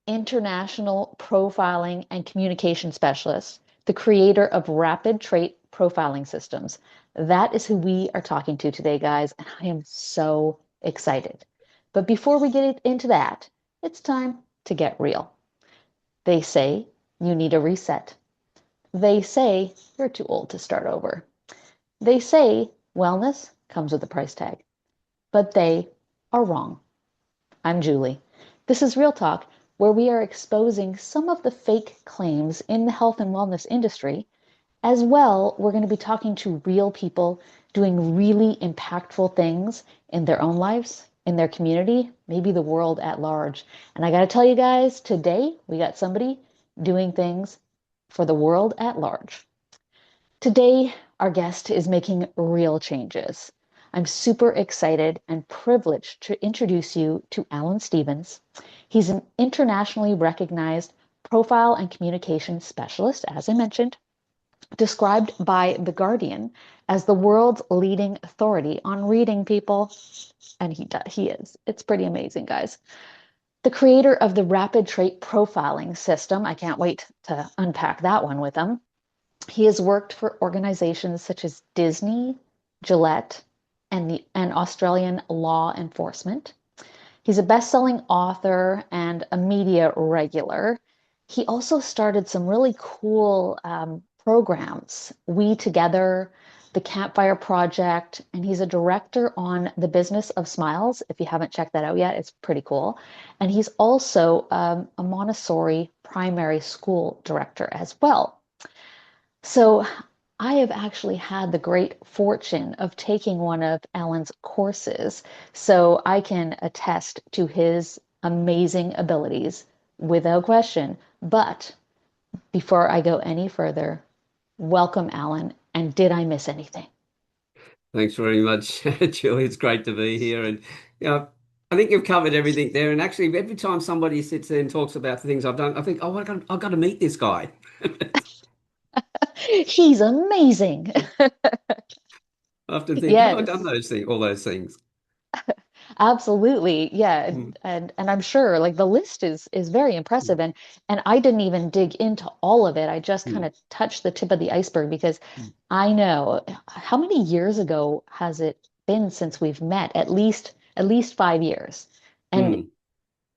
international profiling and communication specialist, the creator of rapid trait profiling systems. That is who we are talking to today, guys, and I am so excited. But before we get into that, it's time to get real. They say you need a reset. They say you're too old to start over. They say wellness comes with a price tag, but they are wrong. I'm Julie. This is Real Talk, where we are exposing some of the fake claims in the health and wellness industry. As well, we're going to be talking to real people doing really impactful things in their own lives, in their community, maybe the world at large. And I got to tell you guys, today we got somebody doing things for the world at large. Today, our guest is making real changes. I'm super excited and privileged to introduce you to Alan Stevens. He's an internationally recognized profile and communication specialist, as I mentioned, described by The Guardian as the world's leading authority on reading people. And he is. It's pretty amazing, guys. The creator of the rapid trait profiling system. I can't wait to unpack that one with him. He has worked for organizations such as Disney, Gillette, and Australian law enforcement. He's a best-selling author and a media regular. He also started some really cool programs, We Together, the Campfire Project, and he's a director on The Business of Smiles. If you haven't checked that out yet, it's pretty cool. And he's also a Montessori primary school director as well. So I have actually had the great fortune of taking one of Alan's courses, so I can attest to his amazing abilities without question. But before I go any further, welcome, Alan. And did I miss anything? Thanks very much, Julie. It's great to be here. And I think you've covered everything there. And actually, every time somebody sits there and talks about the things I've done, I think, oh, I've got to meet this guy. He's amazing. I often think, have I done Yes. those things, all those things? Absolutely. Yeah. Mm, And I'm sure like the list is very mm, impressive. And I didn't even dig into all of it. I just kind mm, of touched the tip of the iceberg because mm. I know how many years ago has it been since we've met? At least 5 years. And Mm.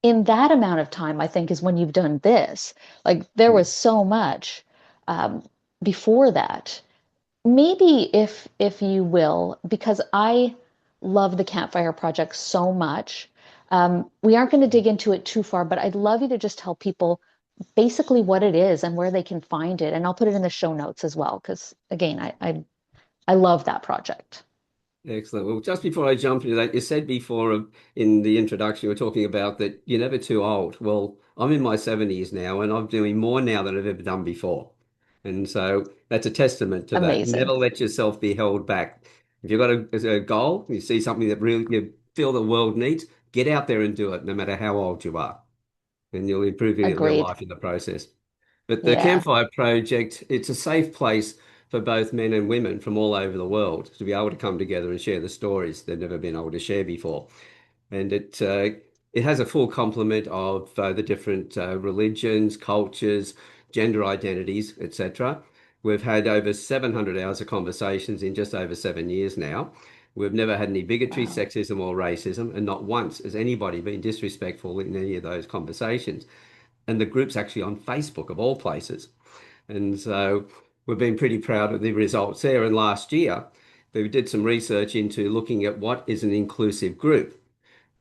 in that amount of time, I think is when you've done this. Like there Mm. was so much um, before that. Maybe if you will, because I love the Campfire Project so much. We aren't going to dig into it too far, but I'd love you to just tell people basically what it is and where they can find it. And I'll put it in the show notes as well, because again, I love that project. Excellent. Well, just before I jump into that, you said before in the introduction, you were talking about that you're never too old. Well, I'm in my 70s now, and I'm doing more now than I've ever done before. And so that's a testament to that. Amazing. Never let yourself be held back. If you've got a goal, you see something that really you feel the world needs, get out there and do it, no matter how old you are, and you'll improve your Agreed. life in the process. But the Yeah. Campfire Project, it's a safe place for both men and women from all over the world to be able to come together and share the stories they've never been able to share before. And it has a full complement of the different religions, cultures, gender identities, etc. We've had over 700 hours of conversations in just over 7 years now. We've never had any bigotry, Wow. sexism, or racism, and not once has anybody been disrespectful in any of those conversations. And the group's actually on Facebook, of all places. And so we've been pretty proud of the results there. And last year, we did some research into looking at what is an inclusive group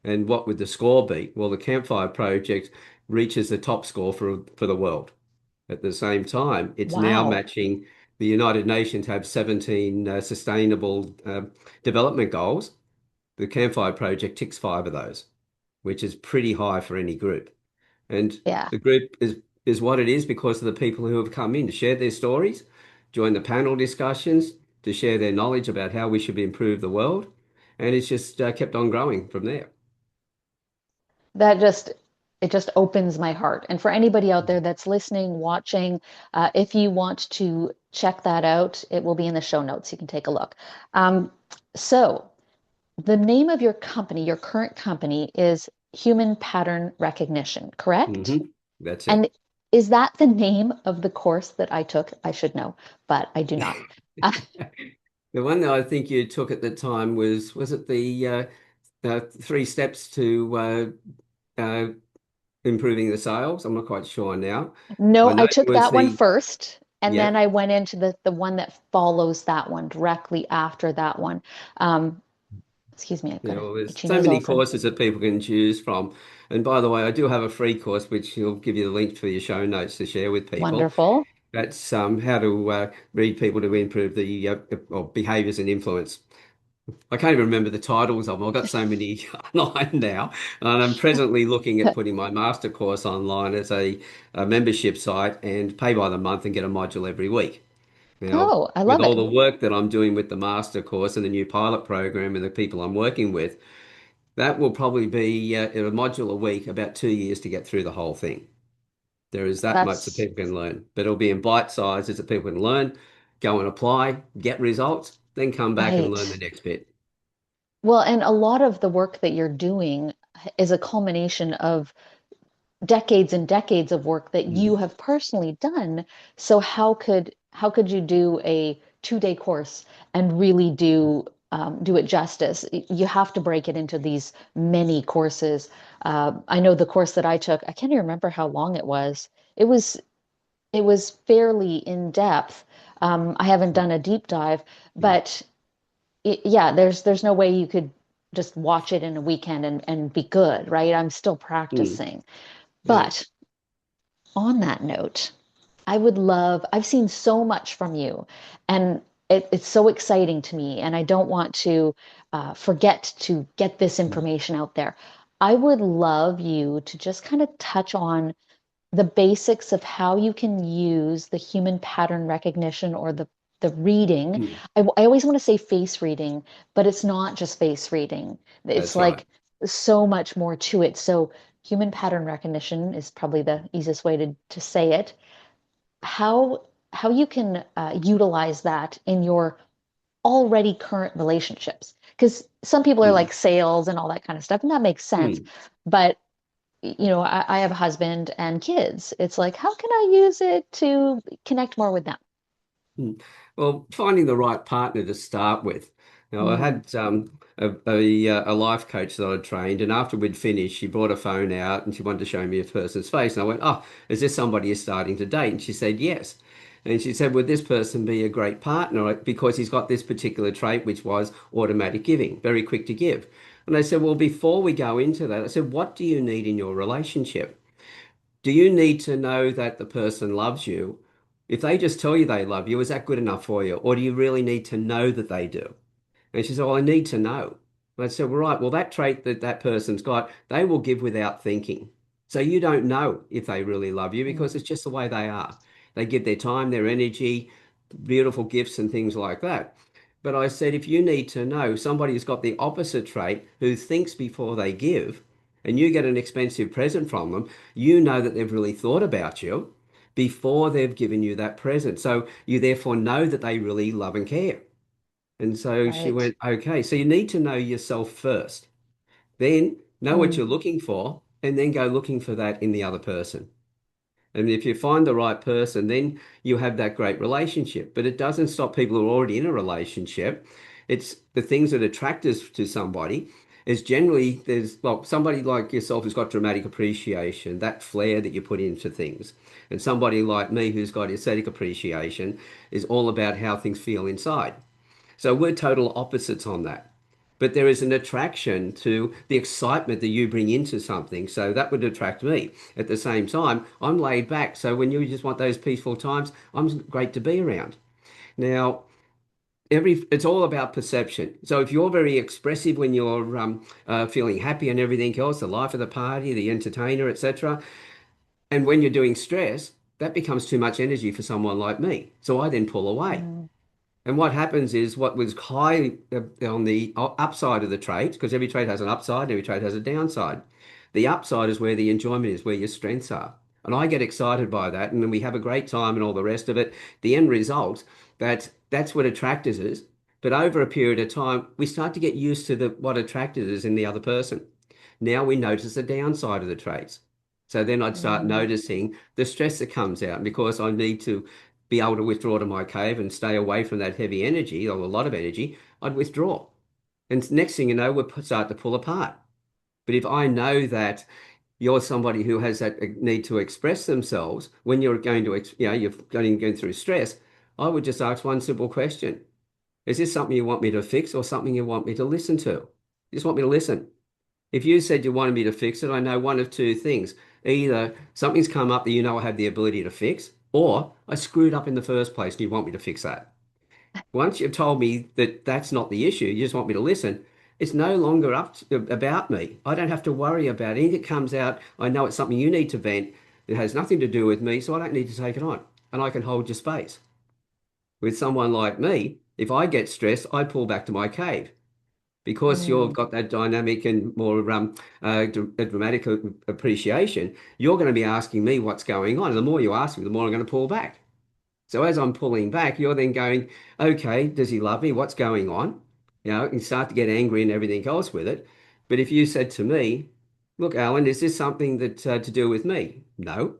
and what would the score be. Well, the Campfire Project reaches the top score for the world. At the same time, it's now Wow. matching the United Nations have 17 sustainable development goals. The Campfire Project ticks five of those, which is pretty high for any group. And Yeah. the group is what it is because of the people who have come in to share their stories, join the panel discussions, to share their knowledge about how we should improve the world. And it's just kept on growing from there. That just it just opens my heart. And for anybody out there that's listening, watching, if you want to check that out, it will be in the show notes. You can take a look. So the name of your company, your current company, is Human Pattern Recognition, correct? Hmm. That's And it. is that the name of the course that I took? I should know, but I do not. Uh, The one that I think you took at the time was it the three steps to improving the sales? I'm not quite sure now. I no, know I it took was that one the first, and then Yep. I went into the one that follows that one directly after that one. Um, Excuse me, I've got Yeah, to well, there's itchy so nose many also. courses that people can choose from. And by the way, I do have a free course which will give you the link for your show notes to share with people. Wonderful. That's how to read people to improve the or behaviors and influence. I can't even remember the titles of them. I've got so many online now, and I'm presently looking at putting my master course online as a membership site and pay by the month and get a module every week. Now, Oh, I with love all it. the work that I'm doing with the master course and the new pilot program and the people I'm working with, that will probably be a module a week, about 2 years to get through the whole thing. There is that much that That's people can learn, but it'll be in bite sizes that people can learn, go and apply, get results, then come back and learn the right. next bit. Well, and a lot of the work that you're doing is a culmination of decades and decades of work that you Mm, have personally done. So how could you do a 2-day course and really do it justice? You have to break it into these many courses. I know the course that I took, I can't even remember how long it was. It was it was fairly in depth. I haven't done a deep dive, mm, but yeah, there's no way you could just watch it in a weekend and be good, right? I'm still mm, practicing. yeah. But on that note, I've seen so much from you, and it's so exciting to me, and I don't want to forget to get this Mm, information out there. I would love you to just kind of touch on the basics of how you can use the human pattern recognition or the reading. mm. I always want to say face reading, but it's not just face reading. It's That's right. like so much more to it. So human pattern recognition is probably the easiest way to say it. How you can utilize that in your already current relationships. Because some people are Mm, like sales and all that kind of stuff, and that makes sense. mm. But I have a husband and kids. It's like, how can I use it to connect more with them? Mm. Well, finding the right partner to start with. Now, I Mm, had a life coach that I'd trained, and after we'd finished, she brought a phone out and she wanted to show me a person's face. And I went, "Oh, is this somebody you're starting to date?" And she said, "Yes." And she said, "Would this person be a great partner? Because he's got this particular trait, which was automatic giving, very quick to give." And I said, "Well, before we go into that, I said, what do you need in your relationship? Do you need to know that the person loves you? If they just tell you they love you, is that good enough for you? Or do you really need to know that they do?" And she said, "Well, I need to know." And I said, "Well, right, well, that trait that that person's got, they will give without thinking. So you don't know if they really love you because mm, it's just the way they are. They give their time, their energy, beautiful gifts and things like that. But I said, if you need to know somebody who's got the opposite trait who thinks before they give, and you get an expensive present from them, you know that they've really thought about you before they've given you that present. So you therefore know that they really love and care. And so she right. went, okay, so you need to know yourself first, then know what Mm, you're looking for, and then go looking for that in the other person. And if you find the right person, then you have that great relationship. But it doesn't stop people who are already in a relationship. It's the things that attract us to somebody is generally well, somebody like yourself who's got dramatic appreciation, that flair that you put into things. And somebody like me who's got aesthetic appreciation is all about how things feel inside. So we're total opposites on that. But there is an attraction to the excitement that you bring into something. So that would attract me. At the same time, I'm laid back. So when you just want those peaceful times, I'm great to be around. Now, it's all about perception. So if you're very expressive when you're feeling happy and everything else, the life of the party, the entertainer, etc., and when you're doing stress, that becomes too much energy for someone like me. So I then pull away. mm, And what happens is what was high on the upside of the trait, because every trait has an upside and every trait has a downside. The upside is where the enjoyment is, where your strengths are. And I get excited by that, and then we have a great time and all the rest of it. The end result, that's what attractors is. But over a period of time, we start to get used to what attractors is in the other person. Now we notice the downside of the traits. So then I'd start Mm, noticing the stress that comes out. And because I need to be able to withdraw to my cave and stay away from that heavy energy or a lot of energy, I'd withdraw. And next thing you know, we'll start to pull apart. But if I know that you're somebody who has that need to express themselves when you're going to, you're going through stress, I would just ask one simple question. Is this something you want me to fix or something you want me to listen to? You just want me to listen. If you said you wanted me to fix it, I know one of two things. Either something's come up that you know I have the ability to fix, or I screwed up in the first place and you want me to fix that. Once you've told me that that's not the issue, you just want me to listen, it's no longer about me. I don't have to worry about it. Anything that comes out, I know it's something you need to vent. It has nothing to do with me, so I don't need to take it on. And I can hold your space. With someone like me, if I get stressed, I pull back to my cave because you've mm. got that dynamic and more dramatic appreciation. You're going to be asking me what's going on. And the more you ask me, the more I'm going to pull back. So as I'm pulling back, you're then going, okay, does he love me? What's going on? And start to get angry and everything else with it. But if you said to me, look, Alan, is this something that to do with me? No.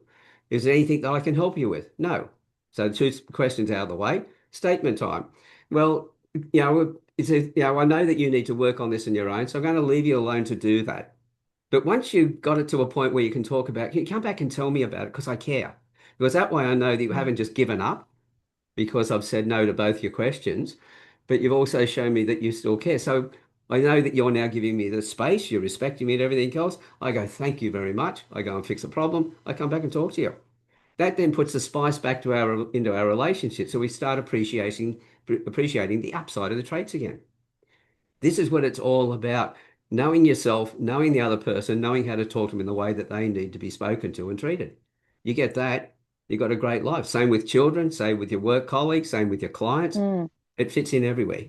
Is there anything that I can help you with? No. So two questions out of the way. Statement time. Well, I know that you need to work on this on your own, so I'm going to leave you alone to do that. But once you've got it to a point where you can talk about, you come back and tell me about it because I care. Because that way I know that you Mm. haven't just given up because I've said no to both your questions, but you've also shown me that you still care. So I know that you're now giving me the space, you're respecting me and everything else. I go, thank you very much. I go and fix a problem. I come back and talk to you. That then puts the spice back to our into our relationship. So we start appreciating the upside of the traits again. This is what it's all about. Knowing yourself, knowing the other person, knowing how to talk to them in the way that they need to be spoken to and treated. You get that, you've got a great life. Same with children, same with your work colleagues, same with your clients. Mm. It fits in everywhere.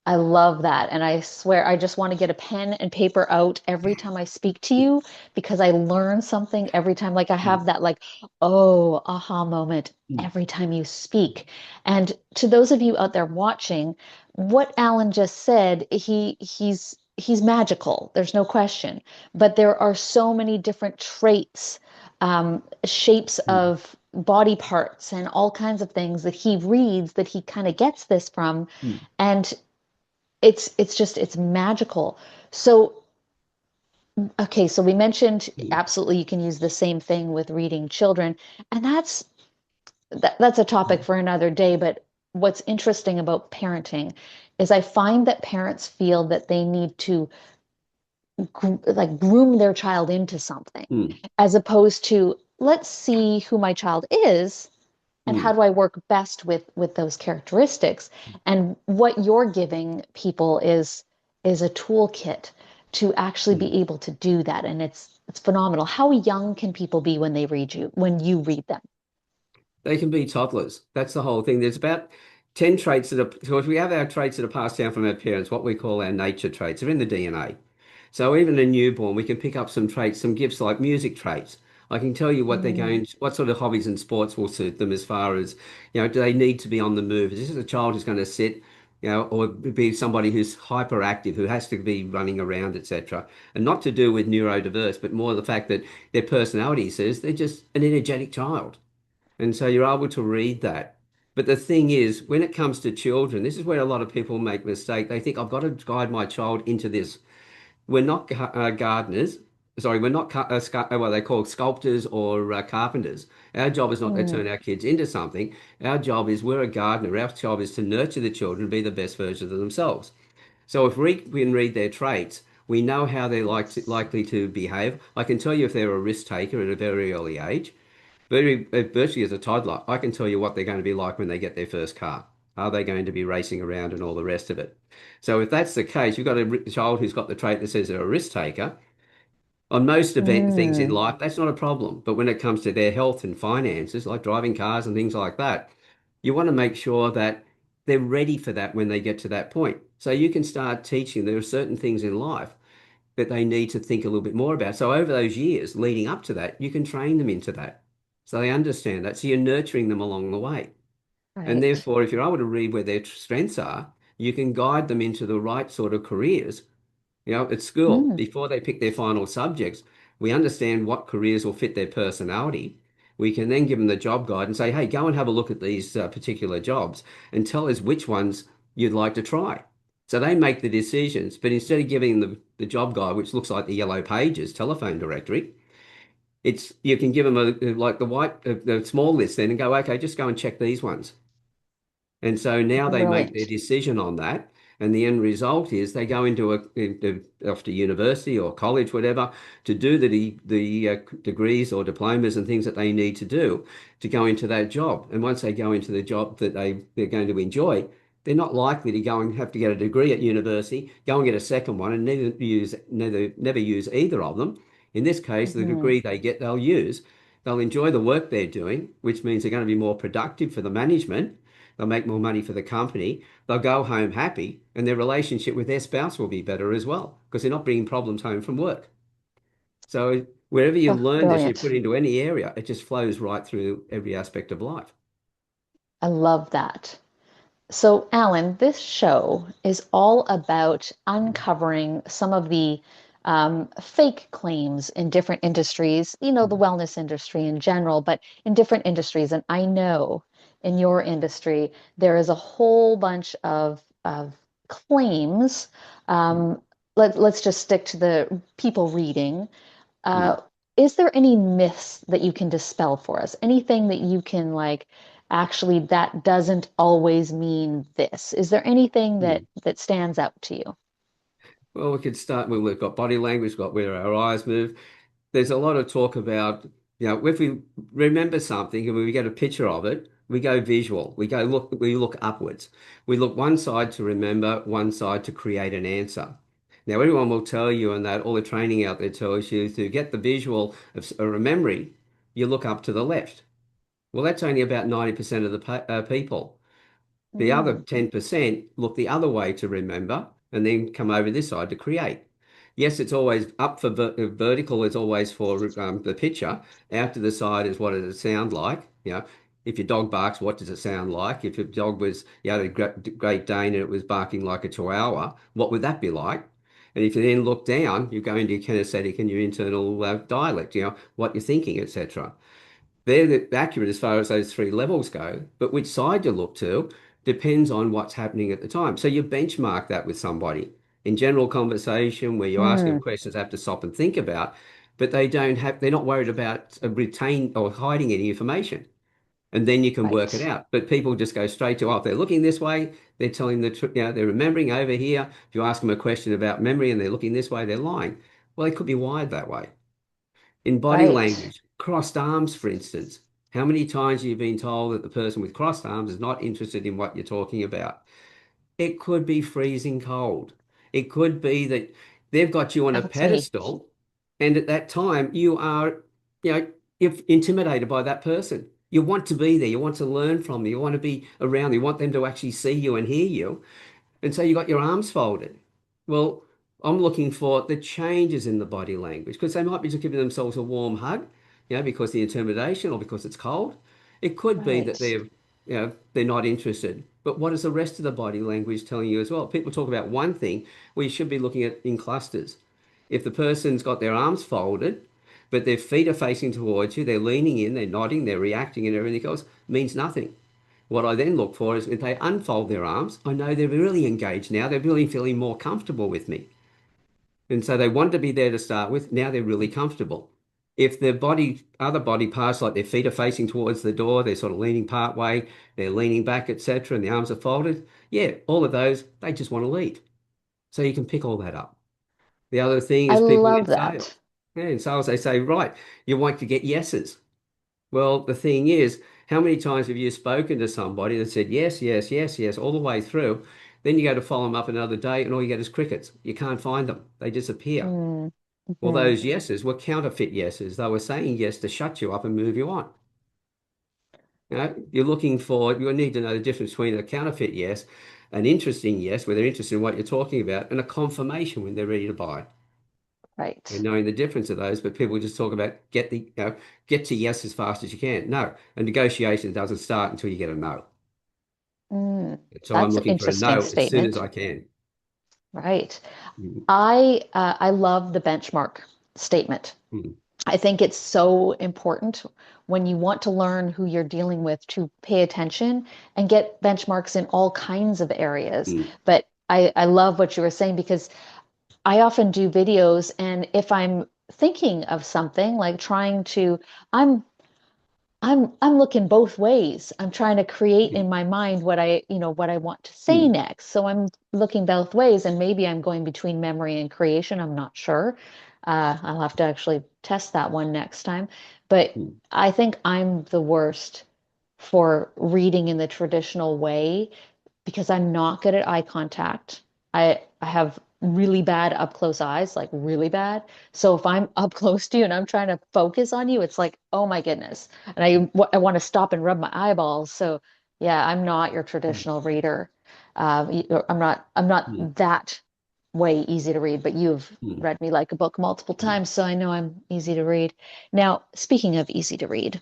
I love that. And I swear, I just want to get a pen and paper out every time I speak to you because I learn something every time. Like I Mm, have that, like, oh, aha moment mm, every time you speak. And to those of you out there watching, what Alan just said, he's magical. There's no question. But there are so many different traits, shapes mm, of body parts, and all kinds of things that he reads that he kind of gets this from. mm, And it's magical. So, okay, so we mentioned mm, absolutely you can use the same thing with reading children, and that's a topic mm, for another day, but what's interesting about parenting is I find that parents feel that they need to like groom their child into something mm, as opposed to let's see who my child is and how mm, do I work best with those characteristics? And what you're giving people is a toolkit to actually mm. be able to do that. And it's phenomenal. How young can people be when they read you, when you read them? They can be toddlers. That's the whole thing. There's about 10 traits that are, so if we have our traits that are passed down from our parents, what we call our nature traits, are in the DNA. So even a newborn, we can pick up some traits, some gifts like music traits. I can tell you what they're Mm, going, what sort of hobbies and sports will suit them as far as, do they need to be on the move? Is this a child who's going to sit, or be somebody who's hyperactive, who has to be running around, etc. And not to do with neurodiverse, but more the fact that their personality says they're just an energetic child. And so you're able to read that. But the thing is, when it comes to children, this is where a lot of people make mistake. They think I've got to guide my child into this. We're not gardeners. Sorry, we're not what they call sculptors or carpenters. Our job is not to mm, turn our kids into something. Our job is we're a gardener. Our job is to nurture the children to be the best version of themselves. So if we can read their traits, we know how they're yes. likely to behave. I can tell you if they're a risk taker at a very early age. Virtually as a toddler, I can tell you what they're going to be like when they get their first car. Are they going to be racing around and all the rest of it? So if that's the case, you've got a child who's got the trait that says they're a risk taker. On most event things in Mm, life, that's not a problem. But when it comes to their health and finances, like driving cars and things like that, you want to make sure that they're ready for that when they get to that point. So you can start teaching there are certain things in life that they need to think a little bit more about. So over those years leading up to that, you can train them into that. So they understand that. So you're nurturing them along the way. And right. therefore, if you're able to read where their strengths are, you can guide them into the right sort of careers, at school Mm, before they pick their final subjects. We understand what careers will fit their personality. We can then give them the job guide and say, hey, go and have a look at these particular jobs and tell us which ones you'd like to try. So they make the decisions, but instead of giving them the job guide, which looks like the yellow pages telephone directory, it's you can give them like the small list then and go, okay, just go and check these ones. And so now they make their Brilliant. decision on that. And the end result is they go off to university or college, whatever, to do the degrees or diplomas and things that they need to do to go into that job. And once they go into the job that they're going to enjoy, they're not likely to go and have to get a degree at university, go and get a second one, and never use either of them. In this case, the Hmm. degree they get, they'll use. They'll enjoy the work they're doing, which means they're going to be more productive for the management. They'll make more money for the company. They'll go home happy, and their relationship with their spouse will be better as well because they're not bringing problems home from work. So wherever you Oh, learn this, you put brilliant. into any area, it just flows right through every aspect of life. I love that. So, Alan, this show is all about uncovering some of the fake claims in different industries, the wellness industry in general, but in different industries. And I know in your industry, there is a whole bunch of claims. Um, let's just stick to the people reading. Mm. Uh, is there any myths that you can dispel for us? Anything that you can like, actually, that doesn't always mean this? Is there anything that Mm. that stands out to you? Well, we could start when we've got body language, we've got where our eyes move. There's a lot of talk about, if we remember something and we get a picture of it, we go visual. We look upwards. We look one side to remember, one side to create an answer. Now, everyone will tell you, and that all the training out there tells you to get the visual of a memory, you look up to the left. Well, that's only about 90% of the people. The other Mm, 10% look the other way to remember and then come over this side to create. Yes, it's always up for vertical is always for the picture. Out to the side is what does it sound like? If your dog barks, what does it sound like? If your dog was, a Great Dane and it was barking like a Chihuahua, what would that be like? And if you then look down, you go into your kinesthetic and your internal dialect, what you're thinking, etc. They're accurate as far as those three levels go, but which side you look to depends on what's happening at the time. So you benchmark that with somebody in general conversation where you ask them mm, questions they have to stop and think about, but they're not worried about retain or hiding any information. And then you can work it right, out. But people just go straight to, oh, if they're looking this way, they're telling the truth, they're remembering over here. If you ask them a question about memory and they're looking this way, they're lying. Well, they could be wired that way. In body right. language, crossed arms, for instance. How many times have you been told that the person with crossed arms is not interested in what you're talking about? It could be freezing cold. It could be that they've got you on a That's me. pedestal, and at that time you are, you're intimidated by that person. You want to be there. You want to learn from them. You want to be around. You want them to actually see you and hear you. And so you got your arms folded. Well, I'm looking for the changes in the body language because they might be just giving themselves a warm hug, because the intimidation or because it's cold. It could be that Right. they're not interested. But what is the rest of the body language telling you as well? People talk about one thing, we should be looking at in clusters. If the person's got their arms folded, but their feet are facing towards you, they're leaning in, they're nodding, they're reacting, and everything else means nothing. What I then look for is if they unfold their arms, I know they're really engaged now. They're really feeling more comfortable with me. And so they want to be there to start with. Now they're really comfortable. If their other body parts, like their feet are facing towards the door, they're sort of leaning part way, they're leaning back, etc., and the arms are folded, yeah, all of those, they just want to leave. So you can pick all that up. The other thing I is people love in that. sales. Yeah, in sales, they say, right, you want to get yeses. Well, the thing is, how many times have you spoken to somebody that said yes, yes, yes, yes, all the way through? Then you go to follow them up another day, and all you get is crickets. You can't find them, they disappear. Mm, Well, mhm. those yeses were counterfeit yeses. They were saying yes to shut you up and move you on. You need to know the difference between a counterfeit yes, an interesting yes, where they're interested in what you're talking about, and a confirmation when they're ready to buy. And Right. knowing the difference of those, but people just talk about get to yes as fast as you can. No, a negotiation doesn't start until you get a no. Mm, So I'm that's an looking for a interesting no as soon as statement. I can. Right. Mm. I love the benchmark. statement. mm, I think it's so important when you want to learn who you're dealing with to pay attention and get benchmarks in all kinds of areas. mm, But I love what you were saying because I often do videos, and if I'm thinking of something like trying to, I'm I'm looking both ways. I'm trying to create in mm, my mind what what I want to say mm, next. So I'm looking both ways, and maybe I'm going between memory and creation. I'm not sure. I'll have to actually test that one next time. But mm, I think I'm the worst for reading in the traditional way because I'm not good at eye contact. I have really bad up close eyes, like really bad. So if I'm up close to you and I'm trying to focus on you, it's like, oh my goodness. And I want to stop and rub my eyeballs. So yeah, I'm not your mm, traditional reader. I'm not mm, that way easy to read, but you've mm, read me like a book multiple mm, times, so I know I'm easy to read. Now, speaking of easy to read,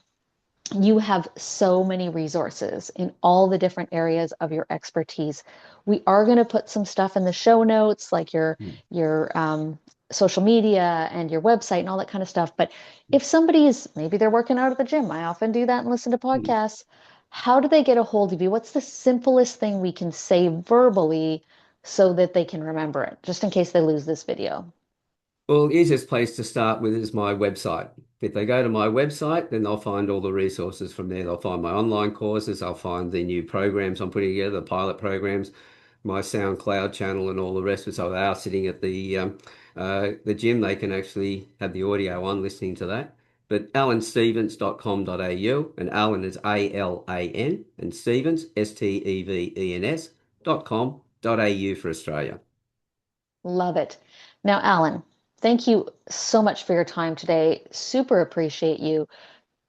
you have so many resources in all the different areas of your expertise. We are going to put some stuff in the show notes, like mm, your social media and your website and all that kind of stuff. But if somebody is maybe they're working out at the gym, I often do that and listen to mm. podcasts. How do they get a hold of you? What's the simplest thing we can say verbally so that they can remember it, just in case they lose this video? Well, the easiest place to start with is my website. If they go to my website, then they'll find all the resources from there. They'll find my online courses, they'll find the new programs I'm putting together, the pilot programs, my SoundCloud channel, and all the rest of it. So they are sitting at the gym, they can actually have the audio on listening to that. But alanstevens.com.au, and Alan is ALAN, and Stevens, STEVENS.com.au for Australia. Love it. Now, Alan, thank you so much for your time today. Super appreciate you.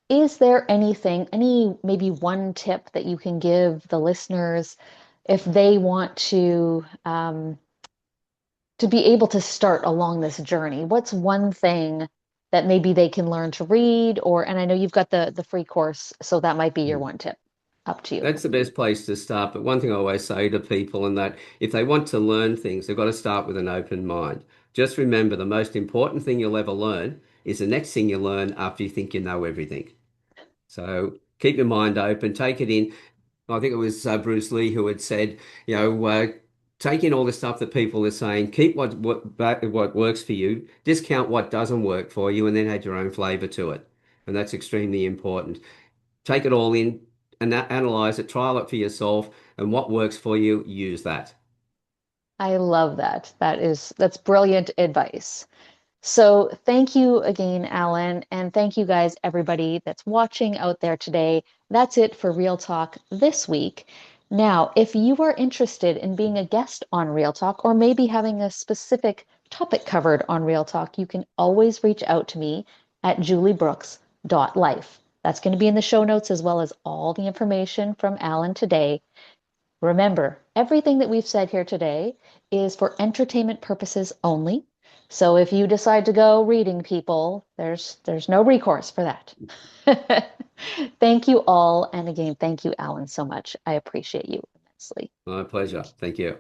Is there anything, any maybe one tip that you can give the listeners if they want to be able to start along this journey? What's one thing that maybe they can learn to read, or, and I know you've got the free course, so that might be your one tip. Up to you. That's the best place to start. But one thing I always say to people, and that if they want to learn things, they've got to start with an open mind. Just remember the most important thing you'll ever learn is the next thing you learn after you think you know everything. So keep your mind open, take it in. I think it was Bruce Lee who had said, take in all the stuff that people are saying, keep what works for you, discount what doesn't work for you, and then add your own flavor to it. And that's extremely important. Take it all in and analyze it, trial it for yourself, and what works for you, use that. I love that. That's brilliant advice. So thank you again, Alan, and thank you guys, everybody that's watching out there today. That's it for Real Talk this week. Now, if you are interested in being a guest on Real Talk or maybe having a specific topic covered on Real Talk, you can always reach out to me at juliebrooks.life. That's going to be in the show notes as well as all the information from Alan today. Remember, everything that we've said here today is for entertainment purposes only. So if you decide to go reading people, there's no recourse for that. Thank you all. And again, thank you, Alan, so much. I appreciate you immensely. My pleasure. Thank you.